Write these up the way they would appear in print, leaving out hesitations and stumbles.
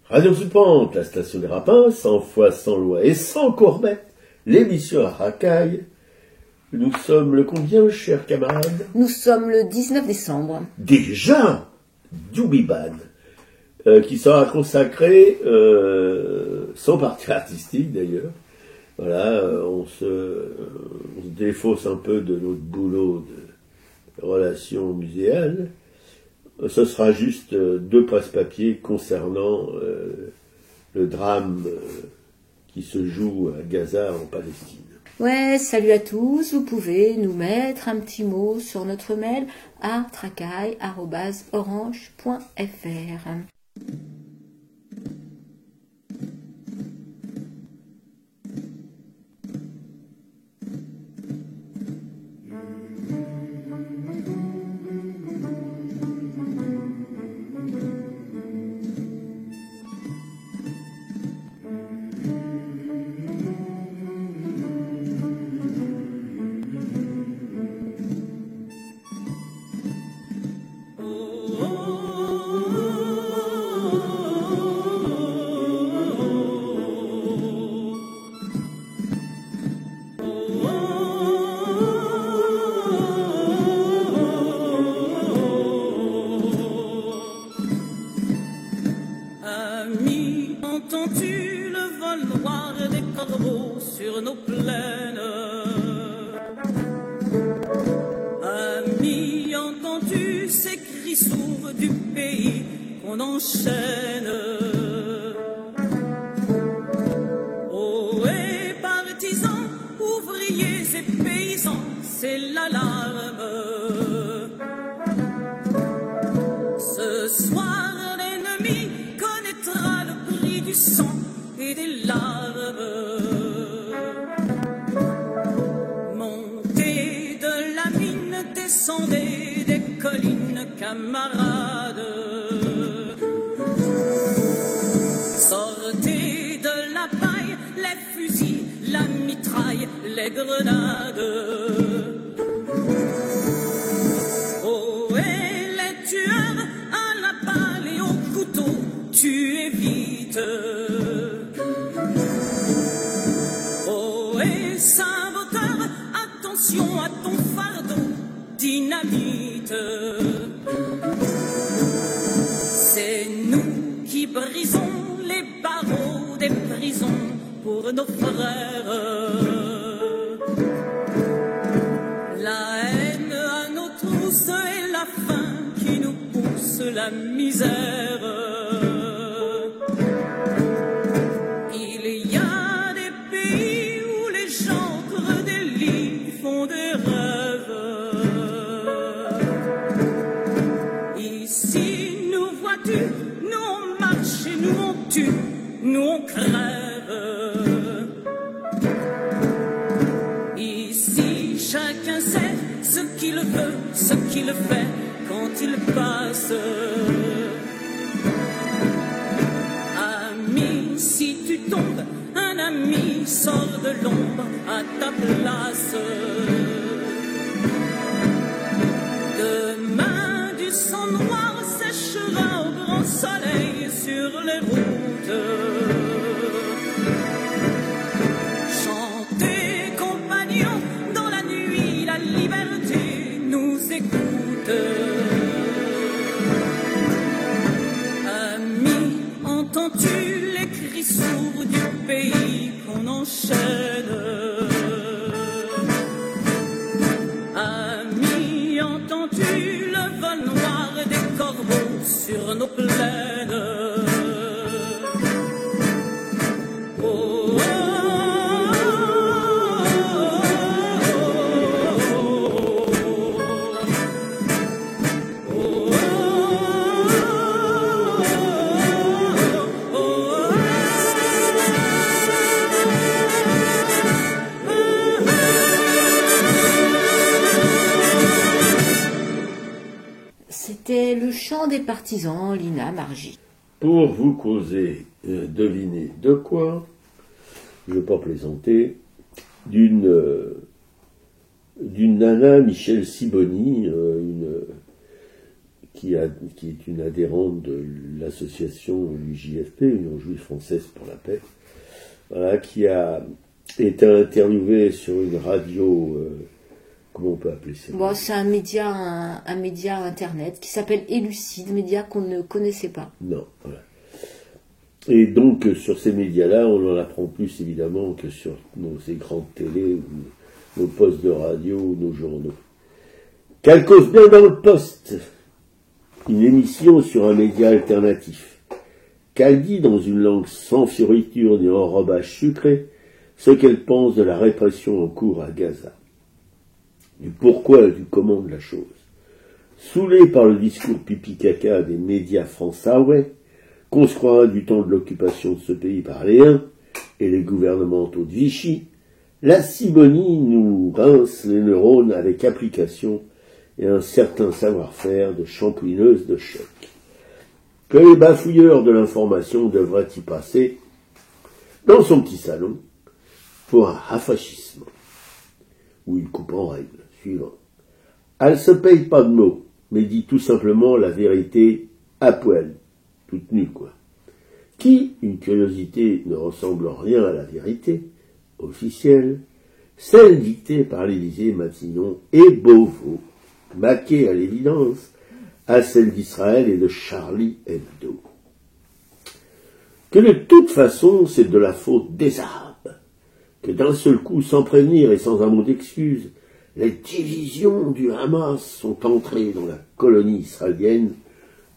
Radio Sous-Pente, la station des Rapins, sans foi, sans loi et sans courbette, l'émission à racaille. Nous sommes le combien, chers camarades? Nous sommes le 19 décembre. Déjà Doubiban, qui sera consacré, sans partie artistique d'ailleurs. Voilà, on se défausse un peu de notre boulot de relations muséales. Ce sera juste 2 presse-papiers concernant le drame qui se joue à Gaza en Palestine. Ouais, salut à tous. Vous pouvez nous mettre un petit mot sur notre mail à tracaille@orange.fr. Entends-tu le vol noir des corbeaux sur nos plaines? Ami, entends-tu ces cris sourds du pays qu'on enchaîne? Oh, et partisans, ouvriers et paysans, c'est l'alarme. Ce soir, l'ennemi connaîtra le prix du sang et des larmes. Montez de la mine, descendez des collines, camarades. Sortez de la paille, les fusils, la mitraille, les grenades. Oh, et les tueurs à la balle et au couteau, tuez vite. Oh, et saboteur, attention à ton fardeau, dynamite. C'est nous qui brisons les barreaux des prisons pour nos frères. La haine à nos trousses et la faim qui nous pousse la misère. Il y a des pays où les gens creux des lits font des rêves. Ici, nous vois-tu, nous on marche et nous on tue, nous on crève. Ici, chacun sait ce qu'il veut, ce qu'il fait quand il passe. Ami, si tu tombes, un ami sort de l'ombre à ta place. Demain, du sang noir séchera au grand soleil sur les routes. Chantez, compagnons, dans la nuit, la liberté nous écoute. Ami, entends-tu les cris sourds du pays qu'on enchaîne? Ami, entends-tu le vol noir des corbeaux sur nos plaines? Oh, C'était le chant des partisans, Lina Margy. Pour vous causer, devinez de quoi, je ne vais pas plaisanter, d'une nana, Michèle Sibony, qui est une adhérente de l'association l'UJFP, Union Juive Française pour la Paix, voilà, qui a été interviewée sur une radio, comment on peut appeler ça? Bon, c'est un média internet qui s'appelle Élucide, média qu'on ne connaissait pas. Non, voilà. Et donc, sur ces médias-là, on en apprend plus, évidemment, que sur nos écrans de télé, ou nos postes de radio, ou nos journaux. Qu'elle cause bien dans le poste, une émission sur un média alternatif. Qu'elle dit dans une langue sans fioriture ni enrobage sucré, ce qu'elle pense de la répression en cours à Gaza. Du pourquoi et du comment de la chose. Saoulée par le discours pipi-caca des médias français, qu'on se croira du temps de l'occupation de ce pays par les Huns et les gouvernementaux de Vichy, la Sibonie nous rince les neurones avec application et un certain savoir-faire de champouineuse de choc. Que les bafouilleurs de l'information devraient y passer dans son petit salon pour un rafraîchissement ou une coupe en règle suivant. Elle se paye pas de mots, mais dit tout simplement la vérité à poil, toute nue quoi. Qui, une curiosité ne ressemble en rien à la vérité officielle, celle dictée par l'Élysée, Matignon et Beauvau, maquée à l'évidence à celle d'Israël et de Charlie Hebdo. Que de toute façon c'est de la faute des Arabes, que d'un seul coup, sans prévenir et sans un mot d'excuse, les divisions du Hamas sont entrées dans la colonie israélienne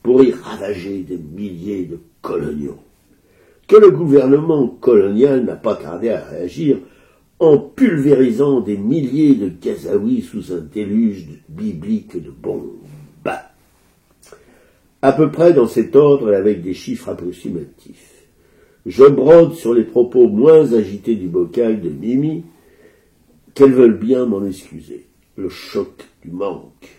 pour y ravager des milliers de coloniaux. Que le gouvernement colonial n'a pas tardé à réagir en pulvérisant des milliers de Gazaouis sous un déluge biblique de bombes. À peu près dans cet ordre et avec des chiffres approximatifs. Je brode sur les propos moins agités du bocal de Mimi, qu'elles veulent bien m'en excuser. Le choc du manque.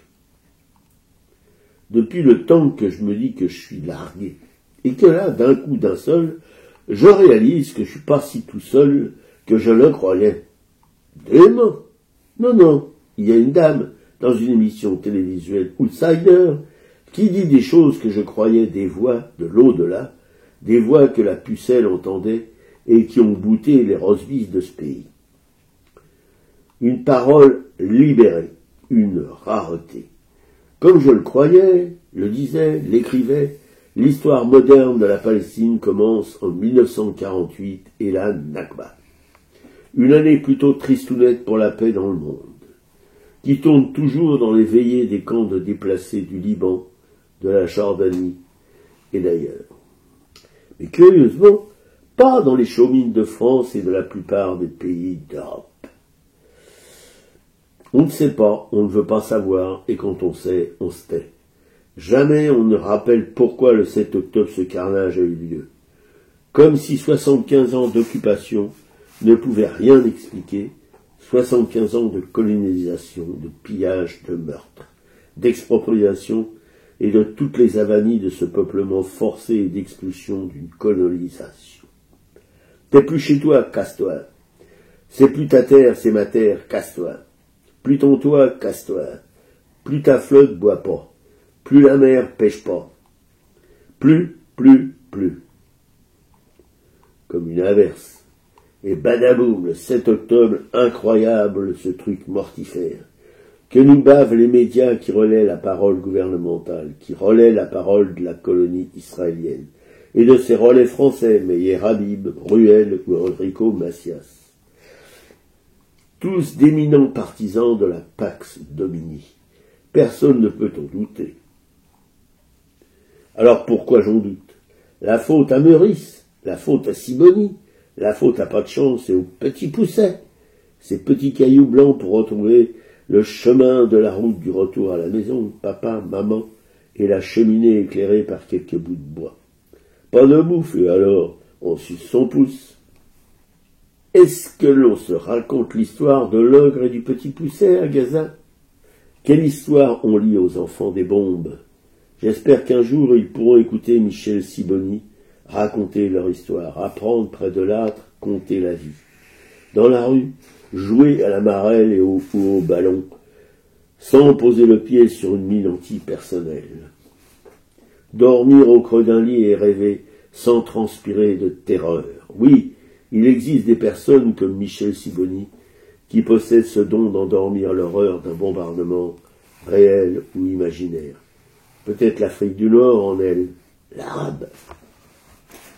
Depuis le temps que je me dis que je suis largué, et que là, d'un coup, d'un seul, je réalise que je suis pas si tout seul que je le croyais. Dément. Non, il y a une dame, dans une émission télévisuelle Outsider, qui dit des choses que je croyais des voix de l'au-delà, des voix que la pucelle entendait et qui ont bouté les rosebifs de ce pays. Une parole libérée, une rareté. Comme je le croyais, le disais, l'écrivais, l'histoire moderne de la Palestine commence en 1948 et la Nakba. Une année plutôt tristounette pour la paix dans le monde, qui tourne toujours dans les veillées des camps de déplacés du Liban, de la Jordanie et d'ailleurs. Mais curieusement, pas dans les chaumières de France et de la plupart des pays d'Europe. On ne sait pas, on ne veut pas savoir, et quand on sait, on se tait. Jamais on ne rappelle pourquoi le 7 octobre ce carnage a eu lieu. Comme si 75 ans d'occupation ne pouvaient rien expliquer, 75 ans de colonisation, de pillage, de meurtre, d'expropriation et de toutes les avanies de ce peuplement forcé et d'expulsion d'une colonisation. T'es plus chez toi, casse-toi. C'est plus ta terre, c'est ma terre, casse-toi. Plus ton toit, casse-toi. Plus ta flotte, bois pas. Plus la mer, pêche pas. Plus. Comme une averse. Et badaboum, le 7 octobre, incroyable ce truc mortifère. Que nous bavent les médias qui relaient la parole gouvernementale, qui relaient la parole de la colonie israélienne, et de ses relais français, Meyer Habib, Ruel ou Enrico Macias. Tous d'éminents partisans de la Pax Domini. Personne ne peut en douter. Alors pourquoi j'en doute? La faute à Meurice, la faute à Sibonie, la faute à pas de chance et aux petits poussets, ces petits cailloux blancs pour retrouver le chemin de la route du retour à la maison, papa, maman, et la cheminée éclairée par quelques bouts de bois. Pas de bouffe, et alors on suce son pouce. Est-ce que l'on se raconte l'histoire de l'ogre et du petit pousset à Gaza? Quelle histoire on lit aux enfants des bombes? J'espère qu'un jour ils pourront écouter Michel Sibony raconter leur histoire, apprendre près de l'âtre, compter la vie. Dans la rue, jouer à la marelle et au ballon, sans poser le pied sur une mine antipersonnelle. dormir au creux d'un lit et rêver sans transpirer de terreur. Oui, il existe des personnes comme Michel Sibony qui possèdent ce don d'endormir l'horreur d'un bombardement réel ou imaginaire. Peut-être l'Afrique du Nord en elle, l'arabe.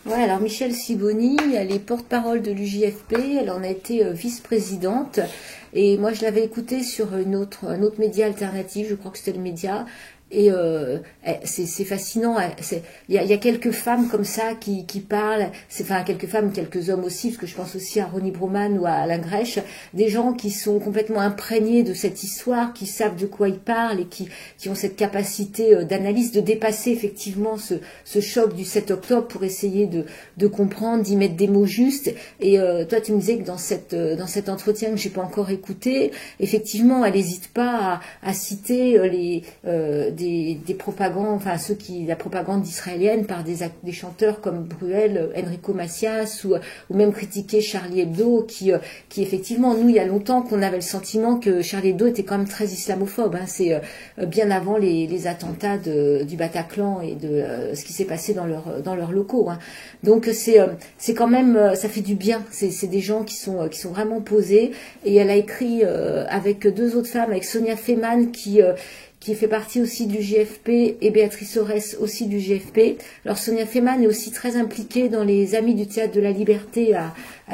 Ouais, alors Michel Sibony, elle est porte-parole de l'UJFP, elle en a été vice-présidente, et moi je l'avais écoutée sur un autre média alternatif, je crois que c'était le Média, et c'est fascinant. Il y a quelques femmes comme ça qui parlent, enfin quelques femmes, quelques hommes aussi, parce que je pense aussi à Ronnie Broman ou à Alain Grèche, des gens qui sont complètement imprégnés de cette histoire, qui savent de quoi ils parlent et qui ont cette capacité d'analyse, de dépasser effectivement ce choc du 7 octobre pour essayer de comprendre, d'y mettre des mots justes. Et toi, tu me disais que dans cet entretien que j'ai pas encore écouté, effectivement, elle n'hésite pas à citer des propagandes, enfin la propagande israélienne par des chanteurs comme Bruel, Enrico Macias ou même critiquer Charlie Hebdo qui effectivement, nous il y a longtemps qu'on avait le sentiment que Charlie Hebdo était quand même très islamophobe, hein. C'est bien avant les attentats du Bataclan et de ce qui s'est passé dans leurs locaux, hein. Donc c'est quand même, ça fait du bien, c'est des gens qui sont vraiment posés, et elle a écrit avec deux autres femmes, avec Sonia Feynman qui fait partie aussi du JFP, et Béatrice Orès aussi du JFP. Alors Sonia Feynman est aussi très impliquée dans les Amis du Théâtre de la Liberté à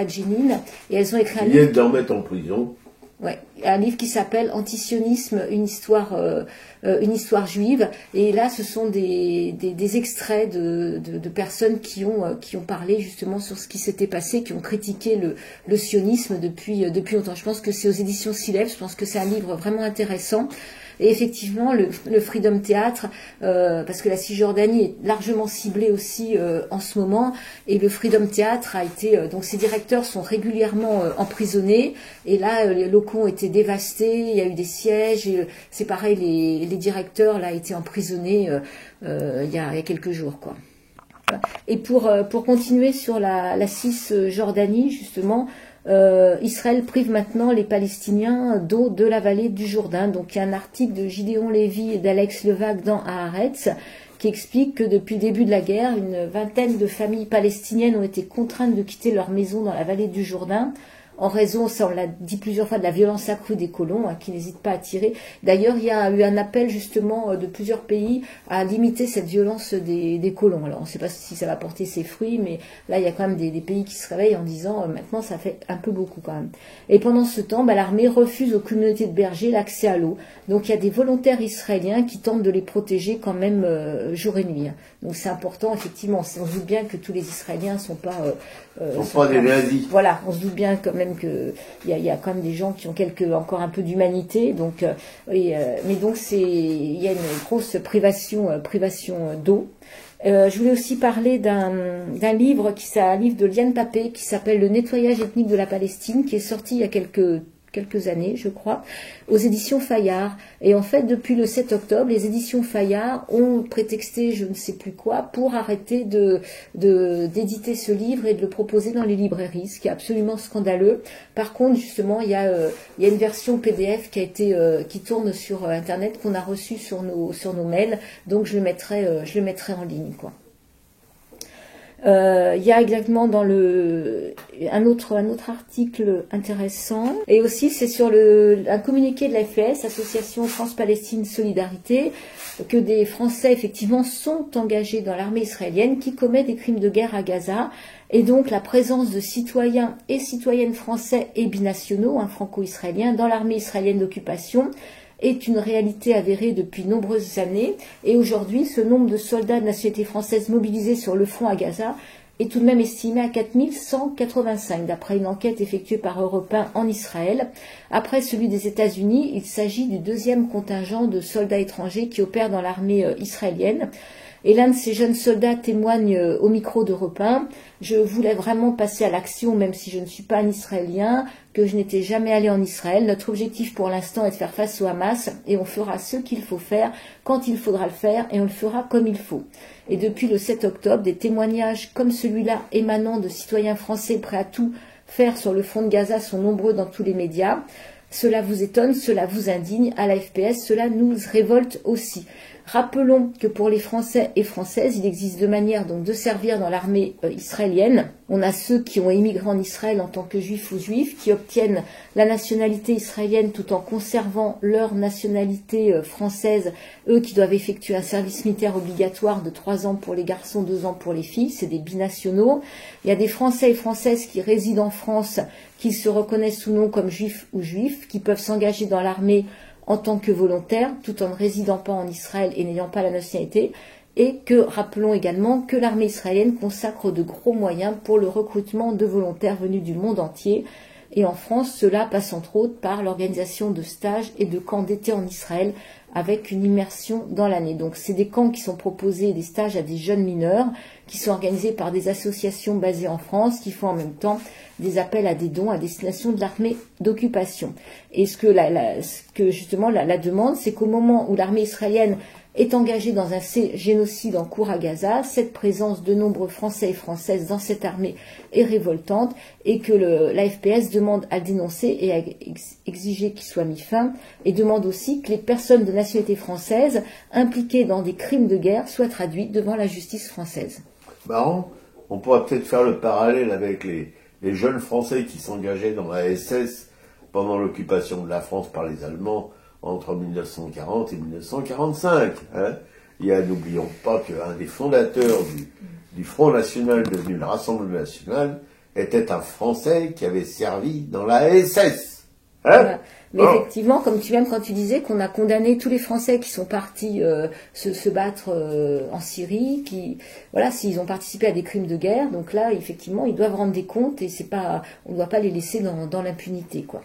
Jenin, et elles ont écrit un livre. Ils viennent d'en mettre en prison. Ouais, un livre qui s'appelle Antisionisme, une histoire juive. Et là, ce sont des extraits de personnes qui ont parlé justement sur ce qui s'était passé, qui ont critiqué le sionisme depuis longtemps. Je pense que c'est aux éditions Silev. Je pense que c'est un livre vraiment intéressant. Et effectivement, le Freedom Theatre, parce que la Cisjordanie est largement ciblée aussi en ce moment, et le Freedom Theatre a été, donc ses directeurs sont régulièrement emprisonnés, et là les locaux ont été dévastés, il y a eu des sièges, et c'est pareil, les directeurs là étaient emprisonnés il y a quelques jours, quoi. Et pour continuer sur la Cisjordanie, justement, Israël prive maintenant les Palestiniens d'eau de la vallée du Jourdain. Donc il y a un article de Gideon Lévy et d'Alex Levac dans Haaretz qui explique que depuis le début de la guerre, une vingtaine de familles palestiniennes ont été contraintes de quitter leur maison dans la vallée du Jourdain, en raison, ça on l'a dit plusieurs fois, de la violence accrue des colons, hein, qui n'hésitent pas à tirer. D'ailleurs, il y a eu un appel justement de plusieurs pays à limiter cette violence des colons. Alors on ne sait pas si ça va porter ses fruits, mais là il y a quand même des pays qui se réveillent en disant maintenant ça fait un peu beaucoup quand même. Et pendant ce temps, l'armée refuse aux communautés de bergers l'accès à l'eau. Donc il y a des volontaires israéliens qui tentent de les protéger quand même jour et nuit. Donc c'est important, effectivement. On se doute bien que tous les Israéliens ne sont pas... sont pas des nazis. Voilà, on se doute bien quand même qu'il y a quand même des gens qui ont encore un peu d'humanité. Donc, mais donc il y a une grosse privation d'eau. Je voulais aussi parler d'un livre un livre de Liane Papé qui s'appelle Le nettoyage ethnique de la Palestine, qui est sorti il y a quelques années, je crois, aux éditions Fayard. Et en fait, depuis le 7 octobre, les éditions Fayard ont prétexté je ne sais plus quoi pour arrêter d'éditer ce livre et de le proposer dans les librairies, ce qui est absolument scandaleux. Par contre, justement, il y a une version PDF qui tourne sur Internet, qu'on a reçue sur nos mails, donc je le mettrai en ligne, quoi. Il y a exactement dans un autre article intéressant, et aussi c'est sur un communiqué de la FPS, Association France-Palestine Solidarité, que des Français effectivement sont engagés dans l'armée israélienne qui commet des crimes de guerre à Gaza, et donc la présence de citoyens et citoyennes français et binationaux, franco-israéliens, dans l'armée israélienne d'occupation est une réalité avérée depuis de nombreuses années, et aujourd'hui ce nombre de soldats de nationalité française mobilisés sur le front à Gaza est tout de même estimé à 4185, d'après une enquête effectuée par Europe 1 en Israël. Après celui des États-Unis, il s'agit du deuxième contingent de soldats étrangers qui opèrent dans l'armée israélienne. Et l'un de ces jeunes soldats témoigne au micro d'Europe 1 « Je voulais vraiment passer à l'action, même si je ne suis pas un Israélien, que je n'étais jamais allé en Israël. Notre objectif pour l'instant est de faire face au Hamas, et on fera ce qu'il faut faire, quand il faudra le faire, et on le fera comme il faut. » Et depuis le 7 octobre, des témoignages comme celui-là émanant de citoyens français prêts à tout faire sur le front de Gaza sont nombreux dans tous les médias. Cela vous étonne, cela vous indigne, à la FPS, cela nous révolte aussi. Rappelons que pour les Français et Françaises, il existe deux manières donc de servir dans l'armée israélienne. On a ceux qui ont émigré en Israël en tant que juifs ou juifs, qui obtiennent la nationalité israélienne tout en conservant leur nationalité française, eux qui doivent effectuer un service militaire obligatoire de 3 ans pour les garçons, 2 ans pour les filles, c'est des binationaux. Il y a des Français et Françaises qui résident en France, qui se reconnaissent sous nom comme juifs ou juifs, qui peuvent s'engager dans l'armée en tant que volontaires, tout en ne résidant pas en Israël et n'ayant pas la nationalité, et que, rappelons également, que l'armée israélienne consacre de gros moyens pour le recrutement de volontaires venus du monde entier. Et en France, cela passe entre autres par l'organisation de stages et de camps d'été en Israël, avec une immersion dans l'année. Donc c'est des camps qui sont proposés, des stages à des jeunes mineurs, qui sont organisés par des associations basées en France, qui font en même temps des appels à des dons à destination de l'armée d'occupation. Et ce que justement la demande, c'est qu'au moment où l'armée israélienne est engagée dans un génocide en cours à Gaza, cette présence de nombreux Français et Françaises dans cette armée est révoltante et que la FPS demande à dénoncer et à exiger qu'il soit mis fin, et demande aussi que les personnes de nationalité française impliquées dans des crimes de guerre soient traduites devant la justice française. Marrant, on pourrait peut-être faire le parallèle avec les jeunes Français qui s'engageaient dans la SS pendant l'occupation de la France par les Allemands entre 1940 et 1945. N'oublions pas qu'un des fondateurs du Front National devenu le Rassemblement National était un Français qui avait servi dans la SS. Voilà. Mais effectivement, comme quand tu disais qu'on a condamné tous les Français qui sont partis se battre en Syrie, s'ils ont participé à des crimes de guerre, donc là, effectivement, ils doivent rendre des comptes et on ne doit pas les laisser dans l'impunité, quoi.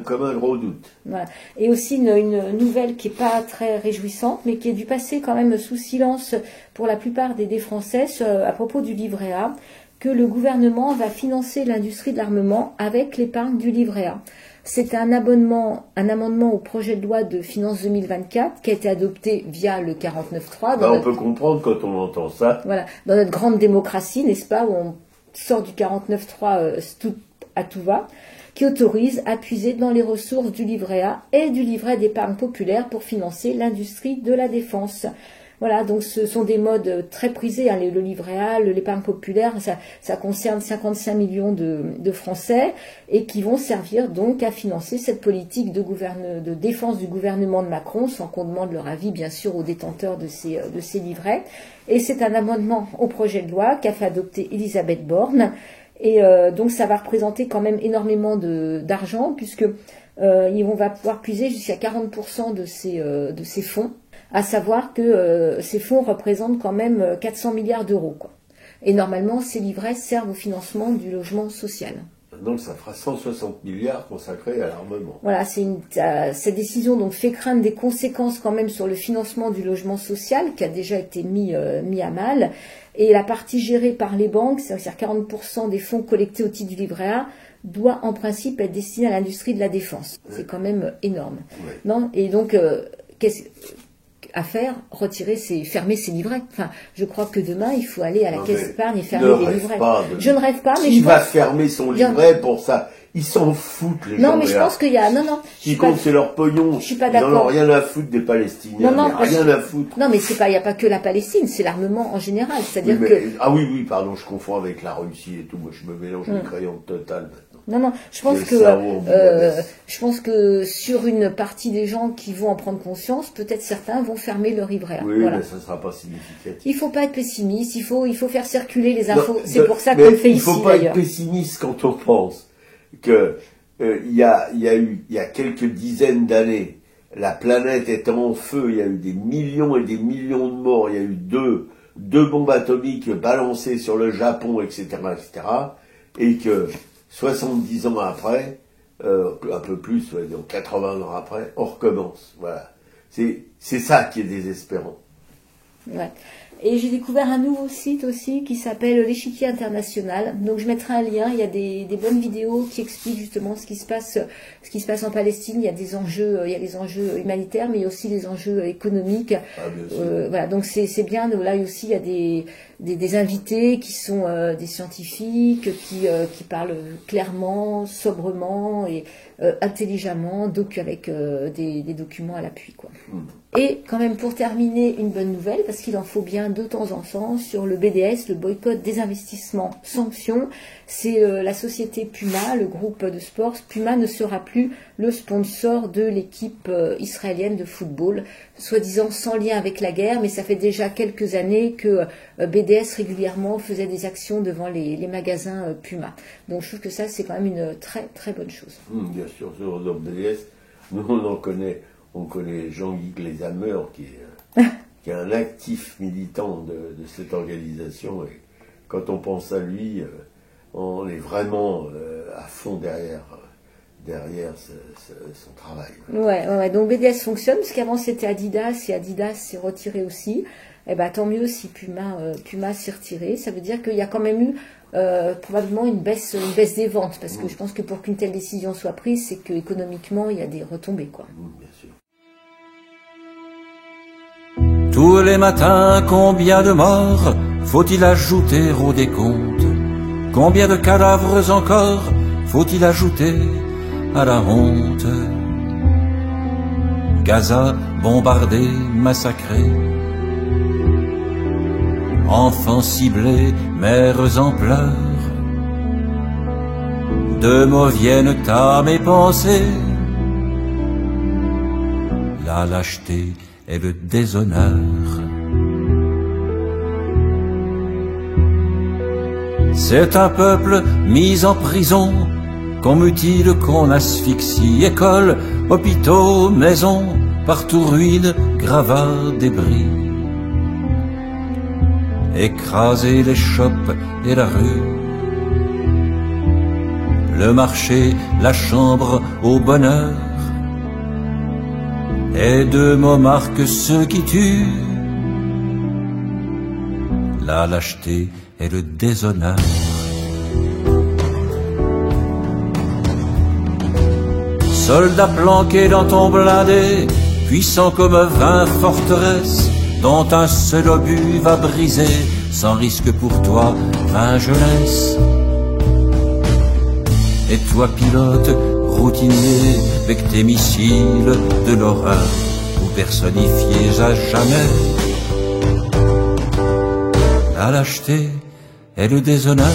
Comme un gros doute. Voilà. Et aussi une nouvelle qui est pas très réjouissante, mais qui est dû passer quand même sous silence pour la plupart des Français à propos du livret A, que le gouvernement va financer l'industrie de l'armement avec l'épargne du livret A. C'est un amendement au projet de loi de finances 2024 qui a été adopté via le 49.3. On peut comprendre quand on entend ça. Voilà, dans notre grande démocratie, n'est-ce pas, où on sort du 49.3 à tout va, qui autorise à puiser dans les ressources du livret A et du livret d'épargne populaire pour financer l'industrie de la défense. Voilà, donc ce sont des modes très prisés, le livret A, l'épargne populaire, ça concerne 55 millions de Français et qui vont servir donc à financer cette politique de défense du gouvernement de Macron, sans qu'on demande leur avis bien sûr aux détenteurs de ces livrets. Et c'est un amendement au projet de loi qu'a fait adopter Elisabeth Borne. Et donc ça va représenter quand même énormément d'argent, puisque on va pouvoir puiser jusqu'à 40% de ces fonds. À savoir que ces fonds représentent quand même 400 milliards d'euros, quoi. Et normalement, ces livrets servent au financement du logement social. Donc ça fera 160 milliards consacrés à l'armement. Voilà, cette décision donc fait craindre des conséquences quand même sur le financement du logement social qui a déjà été mis à mal. Et la partie gérée par les banques, c'est-à-dire 40% des fonds collectés au titre du livret A, doit en principe être destinée à l'industrie de la défense. Ouais. C'est quand même énorme. Ouais. Non ? Et donc, à faire, fermer ces livrets. Enfin, je crois que demain, il faut aller à la caisse d'épargne et fermer les livrets. Je ne rêve pas, mais qui va fermer son livret pour ça? Ils s'en foutent, les gens. Non, mais je pense qu'il y a, non. Ce qui compte, c'est leur pognon. Je suis pas d'accord. Ils n'en ont rien à foutre des Palestiniens. Rien à foutre. Non, mais il n'y a pas que la Palestine, c'est l'armement en général. C'est-à-dire pardon, je confonds avec la Russie et tout. Moi, je me mélange les crayons total. Non, je pense que sur une partie des gens qui vont en prendre conscience, peut-être certains vont fermer leur livret. Oui, voilà. Mais ça ne sera pas significatif. Il ne faut pas être pessimiste, il faut faire circuler les infos. C'est pour ça qu'on le fait ici, d'ailleurs. Il ne faut pas être pessimiste quand on pense que il y a quelques dizaines d'années, la planète était en feu, il y a eu des millions et des millions de morts, il y a eu deux bombes atomiques balancées sur le Japon, etc., et que 70 ans après, un peu plus, donc 80 ans après, on recommence. Voilà. C'est ça qui est désespérant. Ouais. Et j'ai découvert un nouveau site aussi qui s'appelle l'Échiquier International. Donc je mettrai un lien. Il y a des bonnes vidéos qui expliquent justement ce qui se passe en Palestine. Il y a des enjeux, humanitaires, mais il y a aussi des enjeux économiques. Voilà. Donc c'est bien. Là aussi, il y a des invités qui sont des scientifiques qui parlent clairement, sobrement et intelligemment, donc avec des documents à l'appui, quoi. Et quand même, pour terminer, une bonne nouvelle, parce qu'il en faut bien de temps en temps, sur le BDS, le boycott des investissements sanctions. C'est la société Puma, le groupe de sport. Puma ne sera plus le sponsor de l'équipe israélienne de football, soi-disant sans lien avec la guerre, mais ça fait déjà quelques années que BDS régulièrement faisait des actions devant les magasins Puma. Donc je trouve que ça, c'est quand même une très très bonne chose. Bien sûr, sur le BDS, nous on connaît Jean-Guy Gleisamer, qui est un actif militant de cette organisation, et quand on pense à lui, on est vraiment à fond derrière son travail. Ouais. Donc BDS fonctionne, parce qu'avant c'était Adidas, et Adidas s'est retiré aussi. Eh ben, tant mieux si Puma s'est retiré. Ça veut dire qu'il y a quand même eu probablement une baisse des ventes, parce que je pense que pour qu'une telle décision soit prise, c'est qu'économiquement il y a des retombées, quoi. Bien sûr. Tous les matins, combien de morts faut-il ajouter au décompte? Combien de cadavres encore faut-il ajouter à la honte? Gaza bombardée, massacrée, enfants ciblés, mères en pleurs, de mots viennent à mes pensées, la lâcheté et le déshonneur. C'est un peuple mis en prison, qu'on mutile, qu'on asphyxie. Écoles, hôpitaux, maisons, partout ruines, gravats, débris. Écraser les chopes et la rue, le marché, la chambre au bonheur, et deux mots marquent ceux qui tuent, la lâcheté et le déshonneur. Soldat planqué dans ton blindé, puissant comme 20 forteresses, dont un seul obus va briser, sans risque pour toi, 20 jeunesses. Et toi pilote, routinier, avec tes missiles de l'horreur, ou personnifiés à jamais, la lâcheté et le déshonneur.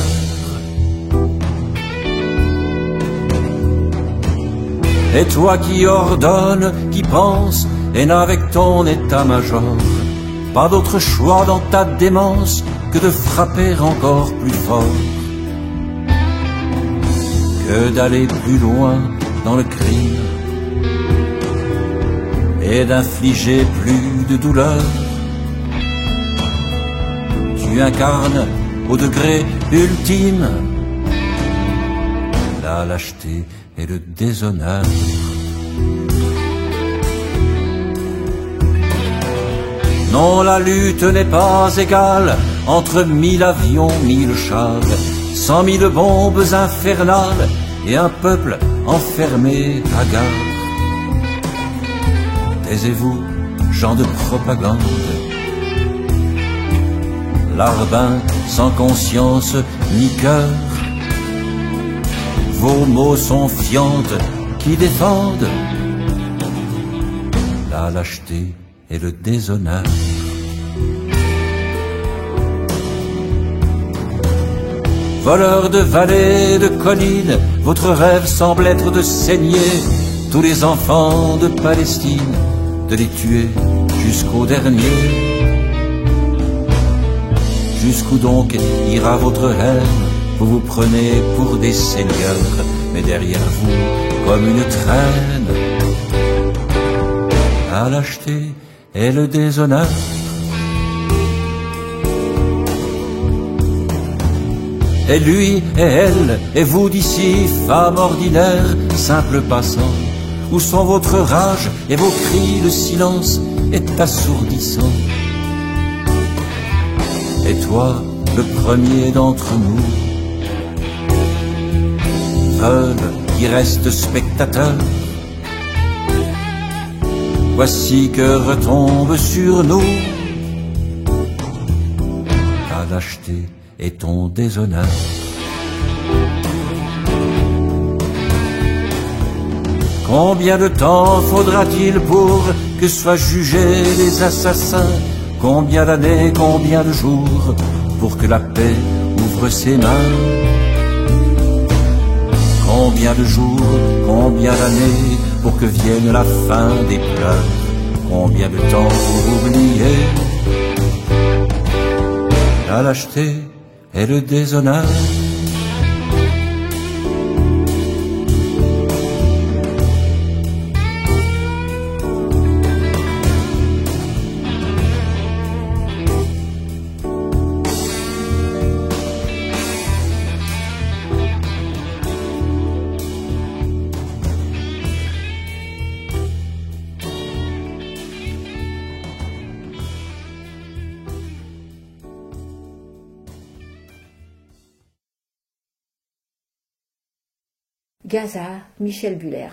Et toi qui ordonne, qui pense, et n'avec ton état-major pas d'autre choix dans ta démence que de frapper encore plus fort, que d'aller plus loin dans le crime et d'infliger plus de douleur. Tu incarnes au degré ultime la lâcheté et le déshonneur. Non, la lutte n'est pas égale entre 1000 avions, 1000 chars, 100 000 bombes infernales et un peuple enfermé à gare. Taisez-vous, gens de propagande, larbins sans conscience ni cœur. Vos mots sont fientes qui défendent la lâcheté et le déshonneur. Voleurs de vallées, de collines, votre rêve semble être de saigner tous les enfants de Palestine, de les tuer jusqu'au dernier. Jusqu'où donc ira votre haine? Vous vous prenez pour des seigneurs, mais derrière vous, comme une traîne, la lâcheté et le déshonneur. Et lui et elle, et vous d'ici, femmes ordinaires, simples passants, où sont votre rage et vos cris? Le silence est assourdissant. et toi, le premier d'entre nous. Veulent qui reste spectateur. Voici que retombe sur nous ta lâcheté et ton déshonneur. Combien de temps faudra-t-il pour que soient jugés les assassins? Combien d'années, combien de jours pour que la paix ouvre ses mains? Combien de jours, combien d'années pour que vienne la fin des pleurs? Combien de temps pour oublier la lâcheté et le déshonneur? Gaza, Michel Buller.